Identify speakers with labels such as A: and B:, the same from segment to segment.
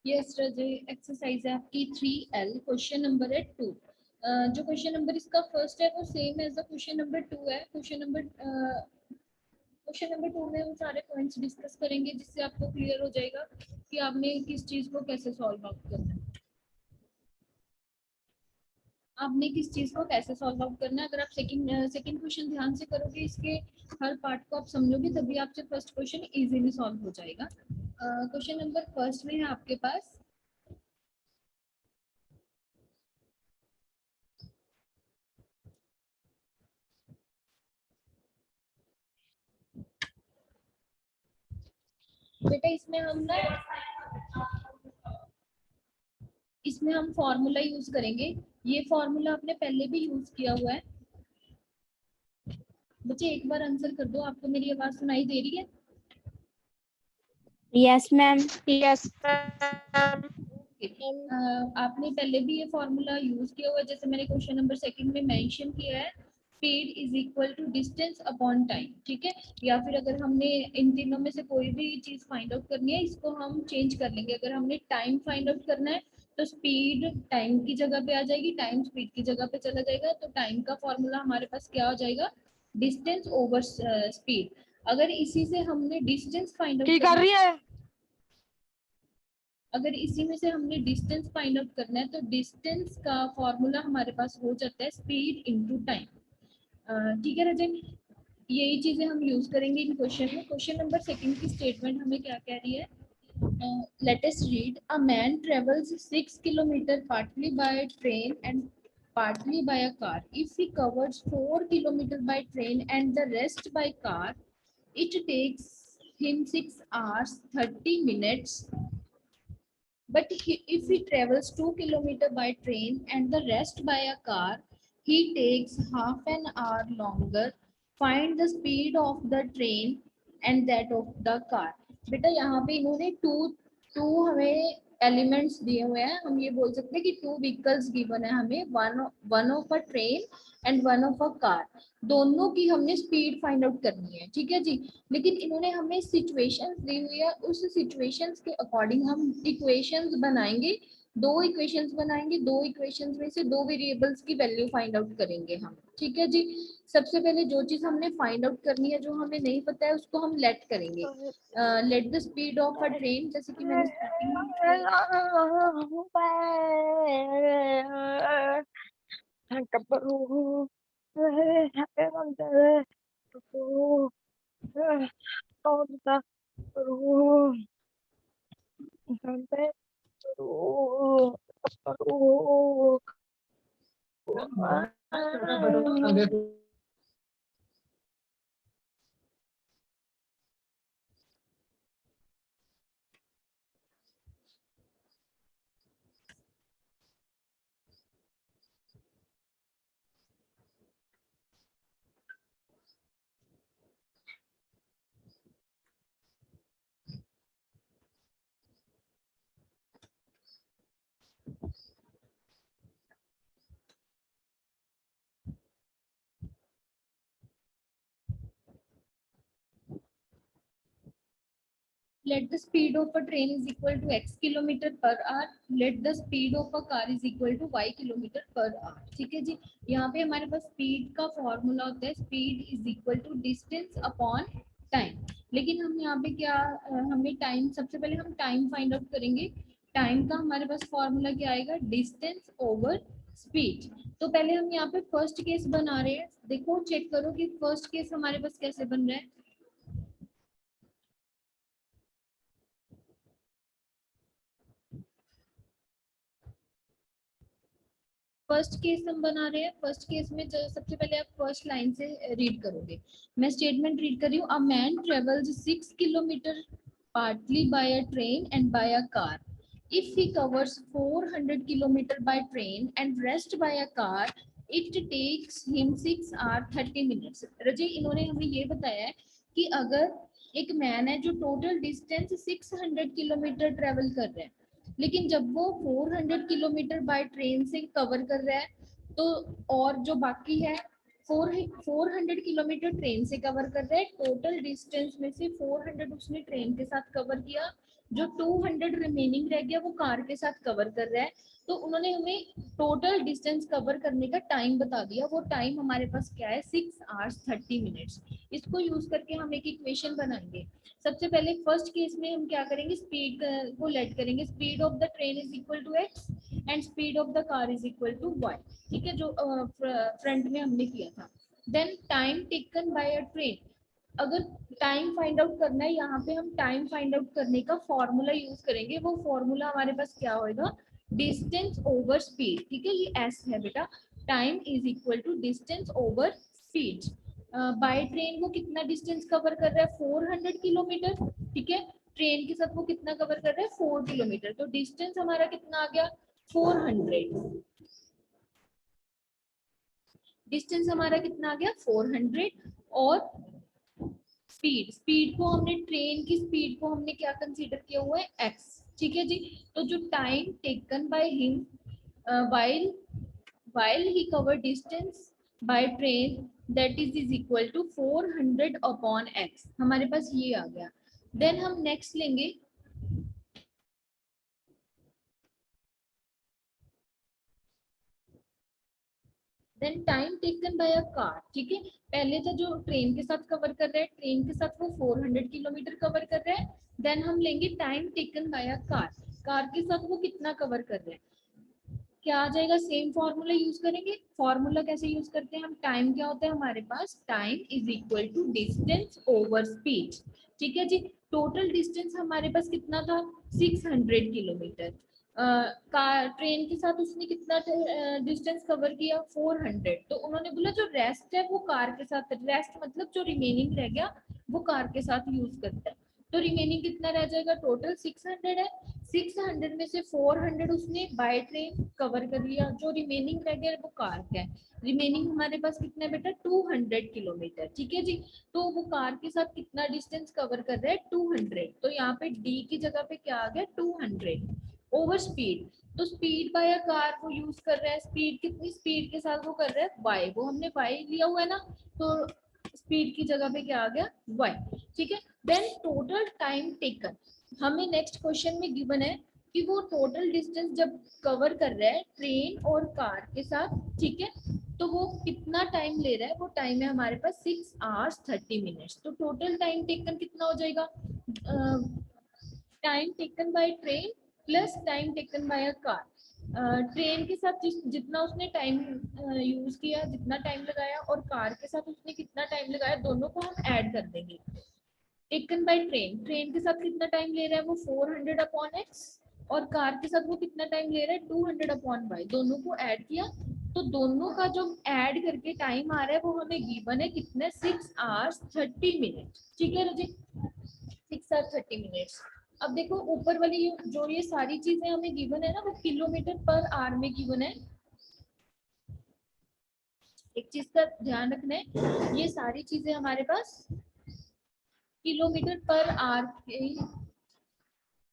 A: Yes रजय, exercise है आपकी 3L, question number है 2। जो क्वेश्चन नंबर इसका फर्स्ट है वो same as the question number 2 है। क्वेश्चन नंबर 2 में हम सारे पॉइंट्स डिस्कस करेंगे जिससे आपको क्लियर हो जाएगा कि आपने किस चीज को कैसे सॉल्व आउट करना है। आपने किस चीज को कैसे सॉल्व आउट करना है। अगर आप सेकंड क्वेश्चन ध्यान से करोगे, इसके हर पार्ट को आप समझोगे, तभी आपसे फर्स्ट क्वेश्चन इजीली सॉल्व हो जाएगा। क्वेश्चन नंबर फर्स्ट में है आपके पास, बेटा इसमें हम फॉर्मूला यूज करेंगे। ये फॉर्मूला आपने पहले भी यूज किया हुआ है। बच्चे एक बार आंसर कर दो, आपको मेरी आवाज सुनाई दे रही है?
B: Yes ma'am.
C: यस
A: आपने पहले भी ये फॉर्मूला यूज किया हुआ है, जैसे मैंने क्वेश्चन नंबर सेकंड में मेंशन किया है, speed is equal to distance upon time. ठीक है, या फिर अगर हमने इन तीनों में से कोई भी चीज फाइंड आउट करनी है, इसको हम चेंज कर लेंगे। अगर हमने टाइम फाइंड आउट करना है तो स्पीड टाइम की जगह पे आ जाएगी, टाइम स्पीड की जगह पे चला जाएगा, तो टाइम का फॉर्मूला हमारे पास क्या हो जाएगा, डिस्टेंस ओवर स्पीड। अगर इसी से हमने डिस्टेंस फाइंड आउट
C: कर रही है।
A: अगर इसी में से हमने डिस्टेंस फाइंड आउट करना है, तो डिस्टेंस का फॉर्मूला हमारे पास हो जाता है स्पीड इनटू टाइम। ठीक है रजन, यही चीजें हम यूज करेंगे इन क्वेश्चन में। क्वेश्चन नंबर सेकंड की स्टेटमेंट हमें क्या कह रही है? Let us read, a man travels 6 kilometre partly bye train and partly by a car. If he covers 4 kilometers by train and the rest by car, it takes him 6 hours 30 minutes. But if he travels 2 kilometers by train and the rest by a car, he takes half an hour longer. Find the speed of the train and that of the car. बेटा यहाँ पे इन्होंने to to हमें elements दिए हुए हैं। हम ये बोल सकते हैं कि टू व्हीकल्स गिवन है हमें, one of a train and one of a car. दोनों की हमने स्पीड फाइंड आउट करनी है, ठीक है जी। लेकिन इन्होंने हमें सिचुएशंस दी हुई है, उस सिचुएशंस के अकॉर्डिंग हम इक्वेशंस बनाएंगे। दो इक्वेशंस बनाएंगे, दो इक्वेशंस में से दो वेरिएबल्स की वैल्यू फाइंड आउट करेंगे हम, ठीक है जी। सबसे पहले जो चीज हमने फाइंड आउट करनी है, जो हमें नहीं पता है, उसको हम लेट करेंगे। Let the speed of a train, जैसे कि मैंने starting let the speed of a train is equal to x kilometre per hour, let the speed of a car is equal to y kilometre per hour. ठीक है जी, यहाँ पे हमारे पास speed का formula होता है, speed is equal to distance upon time. लेकिन हम यहाँ पे क्या, हमें टाइम, सबसे पहले हम टाइम फाइंड आउट करेंगे। टाइम का हमारे पास फॉर्मूला क्या आएगा, डिस्टेंस ओवर स्पीड। तो पहले हम यहाँ पे फर्स्ट केस बना रहे हैं। देखो चेक करो कि फर्स्ट केस हमारे पास कैसे बन रहा है। फर्स्ट केस हम बना रहे हैं। फर्स्ट केस में जो सबसे पहले आप फर्स्ट लाइन से रीड करोगे। मैं स्टेटमेंट रीड कर रही हूँ, a man travels 6 kilometre partly by a train and by a car. If he covers 400 kilometer by train and rest by a car, it takes him 6 hours 30 minutes. रजी, इन्होंने हमें ये बताया है कि अगर एक मैन है जो टोटल डिस्टेंस 600 किलोमीटर ट्रेवल कर रहे हैं, लेकिन जब वो 400 किलोमीटर बाय ट्रेन से कवर कर रहा है, तो और जो बाकी है 400 किलोमीटर ट्रेन से कवर कर रहा है। टोटल डिस्टेंस में से 400 उसने ट्रेन के साथ कवर किया, जो 200 रिमेनिंग रह गया वो कार के साथ कवर कर रहा है। तो उन्होंने हमें टोटल डिस्टेंस कवर करने का टाइम बता दिया। वो टाइम हमारे पास क्या है, 6 आवर्स 30 मिनट्स। इसको यूज करके हम एक इक्वेशन बनाएंगे। सबसे पहले फर्स्ट केस में हम क्या करेंगे, स्पीड को लेट करेंगे। Speed of the train is equal to x and speed of the car is equal to y. ठीक है, जो फ्रंट में हमने किया था। Then time taken by a train. अगर टाइम फाइंड आउट करना है, यहाँ पे हम टाइम फाइंड आउट करने का फॉर्मूला यूज करेंगे। वो फॉर्मूला हमारे पास क्या होगा, डिस्टेंस ओवर स्पीड। ठीक है, ये एस है बेटा। Time is equal to distance over speed. By train वो कितना डिस्टेंस कवर कर रहा है, 400 किलोमीटर। ठीक है, ट्रेन के साथ वो कितना कवर कर रहा है, 4 किलोमीटर। तो डिस्टेंस हमारा कितना आ गया, 400। डिस्टेंस हमारा कितना आ गया, 400। और स्पीड को हमने, ट्रेन की स्पीड को हमने क्या कंसीडर किया हुआ है, एक्स। ठीक है जी। तो जो time taken by him while he covered distance by train, that is equal to 400 upon x। हमारे पास ये आ गया। देन हम नेक्स्ट लेंगे, then time taken by a car. ठीक है, पहले था जो ट्रेन के साथ कवर कर रहा है, ट्रेन के साथ वो 400 किलोमीटर कवर कर रहा है। देन हम लेंगे time taken by a car, car के साथ वो कितना कवर कर रहा है। क्या आ जाएगा, सेम फॉर्मूला यूज करेंगे। फॉर्मूला कैसे यूज करते हैं हम, टाइम क्या होता है हमारे पास, time is equal to distance over speed. ठीक है जी। टोटल डिस्टेंस हमारे पास कितना था, 600 किलोमीटर। कार ट्रेन के साथ उसने कितना डिस्टेंस कवर किया, 400। तो उन्होंने बोला जो रेस्ट है वो कार के साथ, रेस्ट मतलब जो रिमेनिंग रह गया वो कार के साथ यूज करता है। तो रिमेनिंग कितना रह जाएगा, टोटल 600 है। 600 में से 400 उसने बाय ट्रेन कवर कर लिया, जो रिमेनिंग रह गया वो कार का है। रिमेनिंग हमारे पास कितना है बेटा, 200 किलोमीटर। ठीक है जी। तो वो कार के साथ कितना डिस्टेंस कवर कर रहा है, 200। तो यहाँ पे डी की जगह पे क्या आ गया, 200 ओवर स्पीड। तो स्पीड बाय अ कार वो यूज कर रहा है। स्पीड कितनी स्पीड के साथ वो कर रहा है, वाई। वो हमने वाई लिया हुआ है ना, तो स्पीड की जगह पे क्या आ गया, वाई। ठीक है। देन टोटल टाइम टेकन, हमें नेक्स्ट क्वेश्चन में गिवन है कि वो टोटल डिस्टेंस जब कवर कर रहा है ट्रेन और कार के साथ, ठीक है, तो वो कितना टाइम ले रहा है। वो टाइम है हमारे पास 6 आवर्स 30 मिनट्स। तो टोटल टाइम टेकन कितना हो जाएगा, time taken by train plus time taken by a car. Train के साथ जितना उसने टाइम यूज किया, जितना टाइम लगाया, और कार के साथ उसने कितना टाइम लगाया, दोनों को हम ऐड कर देंगे। टेकन बाय ट्रेन, ट्रेन के साथ कितना टाइम ले रहा है वो 400 अपॉन एक्स, और कार के साथ वो कितना टाइम ले रहा है 200 अपॉन वाई। दोनों को ऐड किया, तो दोनों का जो ऐड करके टाइम आ रहा है वो हमें गिवन है कितने, 6 आवर्स 30 मिनट। ठीक है रजी, 6 आवर्स 30 मिनट्स। अब देखो ऊपर वाली जो ये सारी चीजें हमें गिवन है ना, वो किलोमीटर पर आवर में गिवन है। एक चीज का ध्यान रखना है, ये सारी चीजें हमारे पास किलोमीटर पर आवर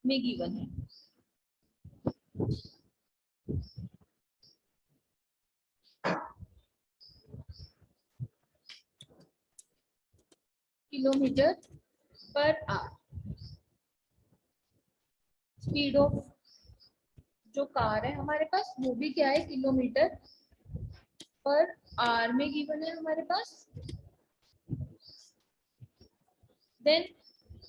A: में गिवन है। Kilometre per hour, speed of जो कार है हमारे पास वो भी क्या है, किलोमीटर पर आवर में गिवन है हमारे पास। देन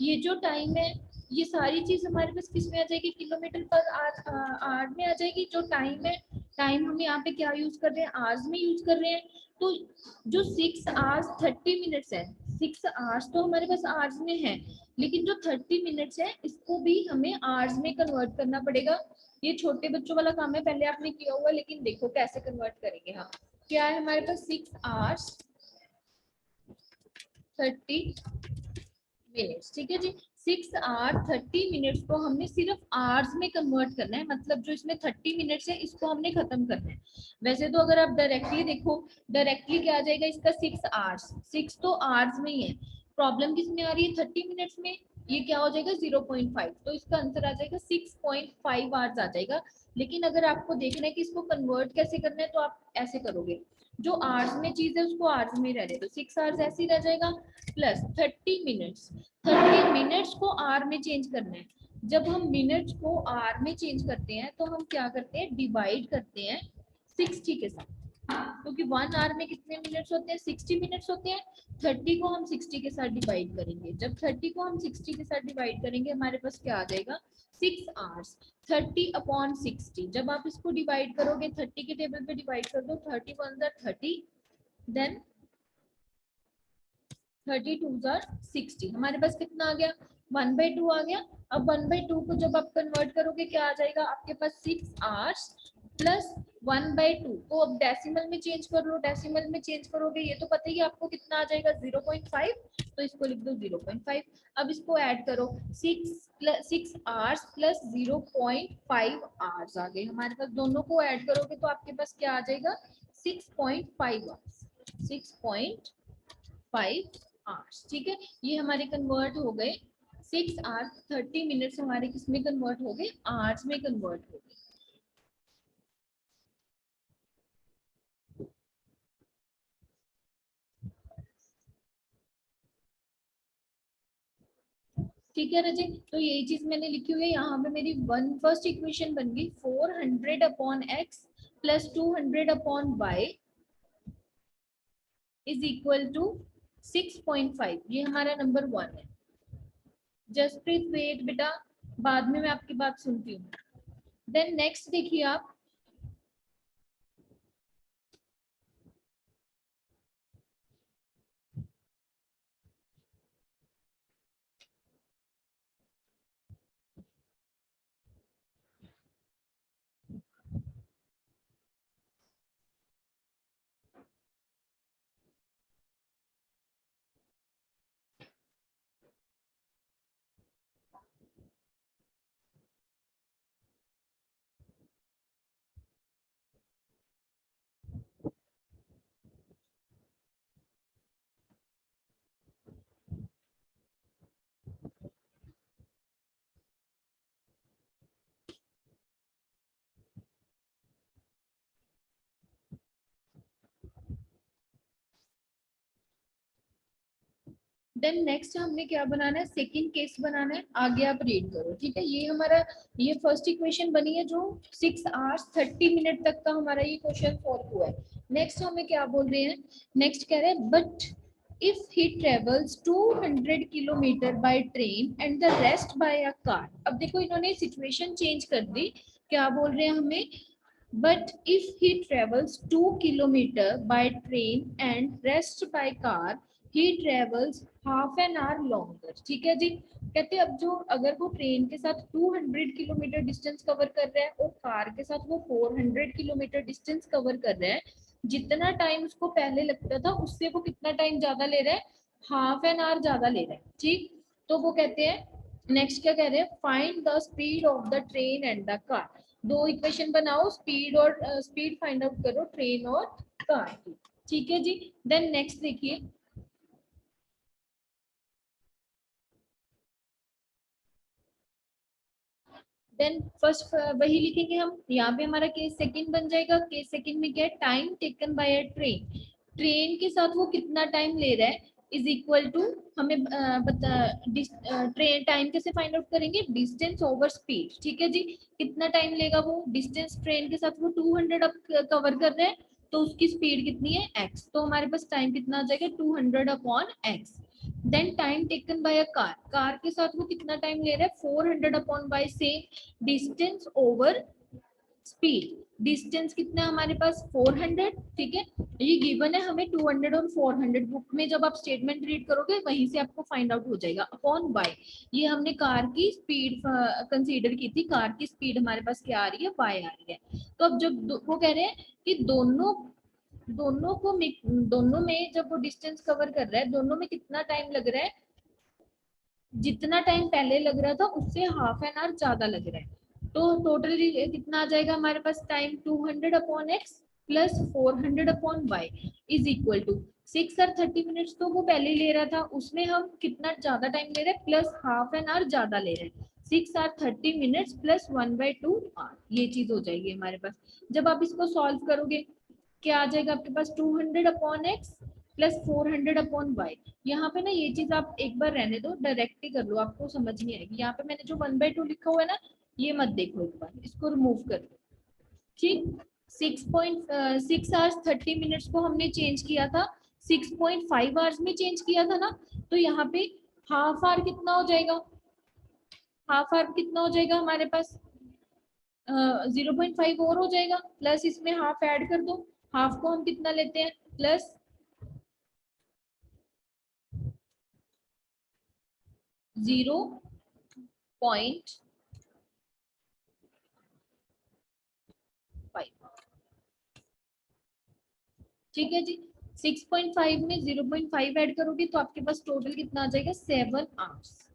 A: ये जो टाइम है, ये सारी चीज हमारे पास किस में आ जाएगी, किलोमीटर पर आवर में आ जाएगी। जो टाइम है, टाइम हम यहाँ पे क्या यूज कर रहे हैं, आवर्स में यूज कर रहे हैं। तो जो 6 आवर्स 30 मिनट्स है, 6 आवर्स तो हमारे पास आवर्स में है, लेकिन जो 30 मिनट्स है इसको भी हमें आवर्स में कन्वर्ट करना पड़ेगा। ये छोटे बच्चों वाला काम है, पहले आपने किया हुआ, लेकिन देखो कैसे कन्वर्ट करेंगे। हाँ, क्या है हमारे पास, 6 आवर्स 30 मिनट्स। ठीक है जी। 6 आवर 30 मिनट्स को हमने सिर्फ आवर्स में कन्वर्ट करना है, मतलब जो इसमें 30 मिनट्स है इसको हमने खत्म करना है। वैसे तो अगर आप डायरेक्टली देखो, डायरेक्टली क्या आ जाएगा इसका, 6 आवर्स, 6 तो आवर्स में ही है। प्रॉब्लम किस में आ रही है, 30 मिनट्स में। ये क्या हो जाएगा, 0.5। तो इसका आंसर आ जाएगा 6.5 आवर्स आ जाएगा। लेकिन अगर आपको देखना है कि इसको कन्वर्ट कैसे करना है, तो आप ऐसे करोगे, जो आवर्स में चीज है उसको आवर्स में रहने दो, 6 आवर्स ऐसे ही रह जाएगा, प्लस 30 मिनट्स, 30 मिनट्स को आवर में चेंज करना है। जब हम मिनट्स को आर में चेंज करते हैं तो हम क्या करते हैं, डिवाइड करते हैं 60 के साथ, क्योंकि 1 आवर में कितने मिनट्स होते हैं, 60 मिनट्स होते हैं। 30 को हम 60 के साथ डिवाइड करेंगे, जब 30 को हम 60 के साथ डिवाइड करेंगे हमारे पास क्या आ जाएगा, 6 आवर्स। 30/60, जब आप इसको डिवाइड करोगे 30 के टेबल पे डिवाइड कर दो, 30 1 30, देन 30 2 60, हमारे पास कितना आ गया, 1/2 आ गया। अब 1/2 को जब आप कन्वर्ट करोगे क्या आ जाएगा आपके पास, 6 आवर्स प्लस 1/2 को अब डेसिमल में चेंज कर लो, डेसिमल में चेंज करोगे ये तो पता ही है आपको कितना आ जाएगा, 0.5, तो इसको लिख दो 0.5। अब इसको ऐड करो, 6 आवर्स प्लस 0.5 आवर्स आ गए हमारे पास, दोनों को ऐड करोगे तो आपके पास क्या आ जाएगा, 6.5 आवर्स, 6.5 आवर्स। ठीक है, ये हमारे कन्वर्ट हो गए 6 आवर्स, 30 मिनट्स हमारे किस में कन्वर्ट हो गए, आवर्स में कन्वर्ट हो गए। ठीक है रजनी, तो यही चीज मैंने लिखी हुई है यहाँ पे, मेरी फर्स्ट इक्वेशन बन गई 400/x plus 200/y is equal to 6.5, ये हमारा नंबर 1 है। जसप्रीत वेट बेटा, बाद में मैं आपकी बात सुनती हूँ। देन नेक्स्ट देखिए आप, देन नेक्स्ट हमने क्या बनाना है, सेकंड केस बनाना है, आगे आप रीड करो। ठीक है, ये हमारा ये फर्स्ट इक्वेशन बनी है जो 6 आवर्स 30 मिनट तक का हमारा ये क्वेश्चन सॉल्व हुआ है। नेक्स्ट हमें क्या बोल रहे हैं, नेक्स्ट कह रहे हैं but if he travels 200 kilometre by train and the rest by a car. अब देखो इन्होंने सिचुएशन चेंज कर दी, क्या बोल रहे हैं हमें, but if he travels 2 kilometer by train and rest by car, he travels half an hour longer। ठीक है जी, कहते हैं अब जो अगर वो ट्रेन के साथ 200 किलोमीटर डिस्टेंस कवर कर रहा है और कार के साथ वो 400 किलोमीटर डिस्टेंस कवर कर रहा है, जितना टाइम उसको पहले लगता था उससे वो कितना टाइम ज्यादा ले रहा है, हाफ एन आवर ज्यादा ले रहा है। ठीक, तो वो कहते हैं नेक्स्ट क्या कह रहे हैं, find the speed of the train and the car. दो इक्वेशन बनाओ, स्पीड और स्पीड फाइंड आउट करो ट्रेन और कार की। ठीक है जी, देन नेक्स्ट देखिए, देन फर्स्ट वही लिखेंगे हम, यहाँ पे हमारा केस सेकंड बन जाएगा। केस सेकंड में क्या है, time taken by a train, train के साथ वो कितना टाइम ले रहा है इज इक्वल टू, हमें ट्रेन टाइम कैसे फाइंड आउट करेंगे, डिस्टेंस ओवर स्पीड। ठीक है जी, कितना टाइम लेगा वो, डिस्टेंस ट्रेन के साथ वो 200 अब कवर कर रहे हैं तो उसकी स्पीड कितनी है x, तो हमारे पास टाइम कितना आ जाएगा 200/x। Then time taken by a car, car के साथ वो कितना टाइम ले रहा है 400/y से डिस्टेंस ओवर स्पीड, डिस्टेंस कितना है हमारे पास 400। ठीक है, ये गिवन है हमें 200 और 400, बुक में जब आप स्टेटमेंट रीड करोगे वहीं से आपको फाइंड आउट हो जाएगा। अपॉन बाय, ये हमने कार की स्पीड कंसीडर की थी, कार की स्पीड हमारे पास क्या आ रही है, बाय आ रही है। तो अब जब वो कह रहे हैं कि दोनों दोनों को दोनों में जब वो डिस्टेंस कवर कर रहा है, दोनों में कितना टाइम लग रहा है, जितना टाइम पहले लग रहा था उससे हाफ एन आवर ज्यादा लग रहा है। तो टोटल कितना आ जाएगा हमारे पास time, 200/x plus 400/y is equal to 6 और 30 मिनट्स तो वो पहले ले रहा था, उसमें हम कितना ज्यादा टाइम ले रहे हैं, प्लस हाफ एन आवर ज्यादा ले रहे हैं, 6 और 30 मिनट्स प्लस 1/2 आवर, ये चीज हो जाएगी हमारे पास। जब आप इसको सॉल्व करोगे क्या आ जाएगा आपके पास, 200/x प्लस 400 अपॉन वाई। यहाँ पे ना ये चीज आप एक बार रहने दो, डायरेक्ट ही कर लो, आपको समझ नहीं आएगी। यहाँ पे मैंने जो 1/2 लिखा हुआ है ना, ये मत देखो, एक बार इसको रिमूव कर दो। ठीक, 6 आवर्स 30 मिनट्स को हमने चेंज किया था, 6.5 आवर्स में चेंज किया था ना, तो यहाँ पे हाफ आवर कितना हो जाएगा, हाफ आवर कितना हो जाएगा हमारे पास, 0.5 और हो जाएगा, प्लस इसमें हाफ ऐड कर दो। हाफ को हम कितना लेते हैं, प्लस 0.5। ठीक है जी, 6.5 में 0.5 ऐड करोगे तो आपके पास टोटल कितना आ जाएगा, 7 आवर्स।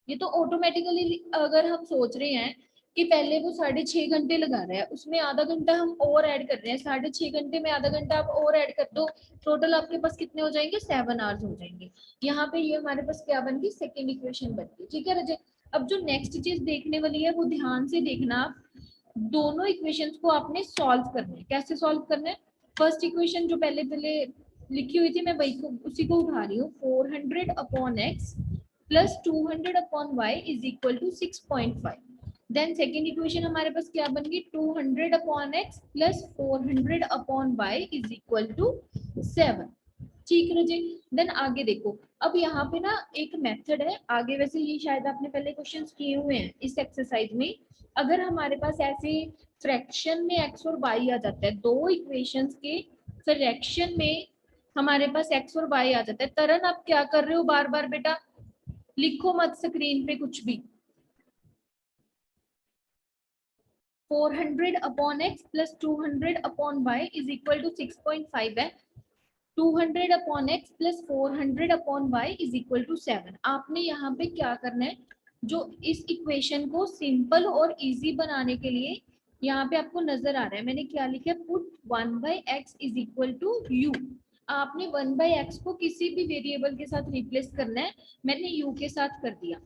A: ये तो ऑटोमेटिकली, अगर हम सोच रहे हैं कि पहले वो 6.5 घंटे लगा रहा है, उसमें आधा घंटा हम और ऐड कर रहे हैं, 6.5 घंटे में आधा घंटा आप और ऐड कर दो, टोटल आपके पास कितने हो जाएंगे, 7 आवर्स हो जाएंगे। यहाँ पे ये हमारे पास क्या बन गई, सेकेंड इक्वेशन बन गई। ठीक है रजय, अब जो नेक्स्ट चीज देखने वाली है वो ध्यान से देखना, दोनों इक्वेशंस को आपने सॉल्व करना है। कैसे सॉल्व करना है, फर्स्ट इक्वेशन जो पहले पहले लिखी हुई थी, मैं वही को उसी को उठा रही हूँ, 400 upon x plus 200 upon y is equal to 6.5। Then second equation हमारे पास क्या बन गई, 200 upon x plus 400 upon y is equal to 7। ठीक है जी, देन आगे देखो, अब यहाँ पे ना एक मेथड है आगे, वैसे ये शायद आपने पहले क्वेश्चंस किए हुए हैं इस एक्सरसाइज में। अगर हमारे पास ऐसे फ्रैक्शन में एक्स और वाई आ जाता है, दो इक्वेशंस के फ्रैक्शन में हमारे पास एक्स और वाई आ जाता है, तरन आप क्या कर रहे हो, बार बार बेटा लिखो मत स्क्रीन पे कुछ भी। 400 upon x plus 200 upon y is equal to 6.5 है, 200 upon x plus 400 upon y is equal to 7। आपने यहाँ पे क्या करना है, जो इस इक्वेशन को सिंपल और इजी बनाने के लिए यहाँ पे आपको नजर आ रहा है, मैंने क्या लिखा है, put 1/x is equal to u. आपने 1/x को किसी भी वेरिएबल के साथ रिप्लेस करना है, मैंने u के साथ कर दिया,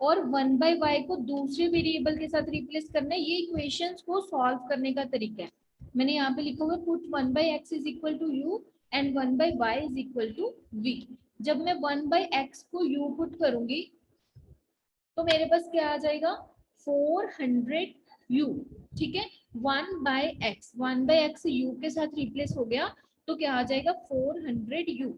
A: और 1/y को दूसरे वेरिएबल के साथ रिप्लेस करना है। ये इक्वेशंस को सॉल्व करने का तरीका है। मैंने यहाँ पे लिखा हुआ put 1/x is equal to u and 1/y is equal to v। जब मैं 1/x को u पुट करूंगी तो मेरे पास क्या आ जाएगा, 400u। ठीक है, 1/x u के साथ रिप्लेस हो गया, तो क्या आ जाएगा, 400u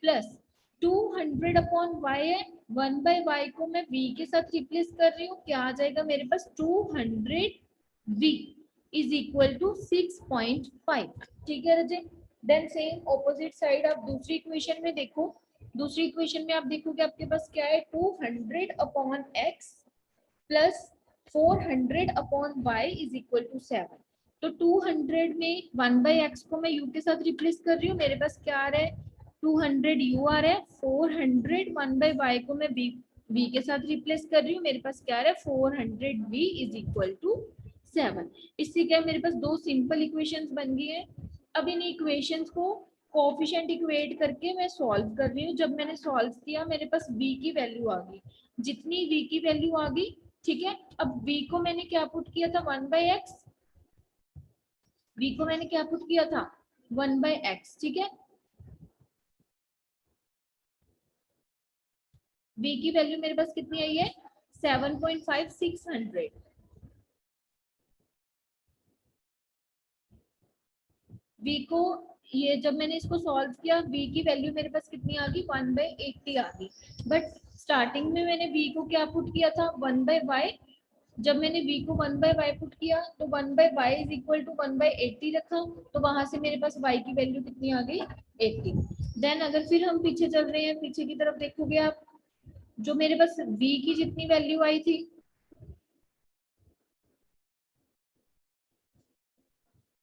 A: प्लस 200 अपॉन y है, 1/y को मैं v के साथ रिप्लेस कर रही हूँ, क्या आ जाएगा मेरे पास, 200v इज इक्वल टू 6.5। ठीक है रजय, देन सेम ऑपोजिट साइड आप दूसरी इक्वेशन में देखो, दूसरी इक्वेशन में आप देखोगे आपके पास क्या है, 200 upon x plus 400 upon y is equal to 7। तो 200 में 1/x को मैं u के साथ रिप्लेस कर रही हूँ, मेरे पास क्या आ रहा है, 200 u आ रहा है, 400 1/y को मैं v के साथ रिप्लेस कर रही हूँ, मेरे पास क्या आ रहा है, 400v इज इक्वल टू 7। इससे क्या मेरे पास दो सिंपल इक्वेशंस बन गई है। अब इन इक्वेशंस को कोएफिशिएंट इक्वेट करके मैं सॉल्व कर रही हूँ। जब मैंने सॉल्व किया मेरे पास v की वैल्यू आ गई, जितनी v की वैल्यू आ गई, ठीक है, अब v को मैंने क्या पुट किया था, 1/x, v को मैंने क्या पुट किया था, 1/x। ठीक है, v की वैल्यू मेरे पास कितनी आई है, 7.5 600। v को, ये जब मैंने इसको सॉल्व किया, v की वैल्यू मेरे पास कितनी आ गई, 1/80 आ गई। बट स्टार्टिंग में मैंने v को क्या पुट किया था, 1/y। जब मैंने v को 1/y पुट किया तो 1/y इज इक्वल टू 1/80 रखा, तो वहां से मेरे पास y की वैल्यू कितनी आ गई, 80। देन अगर फिर हम पीछे चल रहे हैं, पीछे की तरफ देखोगे आप, जो मेरे पास v की जितनी वैल्यू आई थी,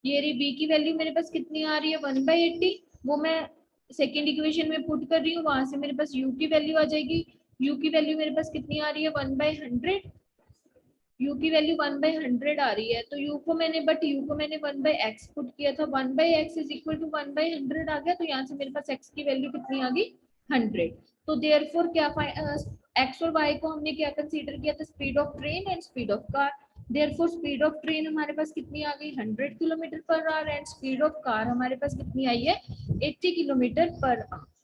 A: ये रही v की वैल्यू मेरे पास कितनी आ रही है, 1/80, वो मैं सेकेंड इक्वेशन में पुट कर रही हूँ, वहां से मेरे पास u की वैल्यू आ जाएगी। u की वैल्यू मेरे पास कितनी आ रही है, 1/100, u की वैल्यू 1/100 आ रही है, तो u को मैंने 1/x पुट किया था, 1/x इज इक्वल टू 1/100 आ गया, तो यहाँ से मेरे पास x की वैल्यू कितनी आ गई, 100। तो देयरफॉर क्या x और y को हमने क्या कंसीडर किया था, speed of train and speed of car. Therefore speed of train हमारे पास कितनी आ गई 100 kilometre per hour and speed of car हमारे पास कितनी आई है 80 किलोमीटर पर आवर।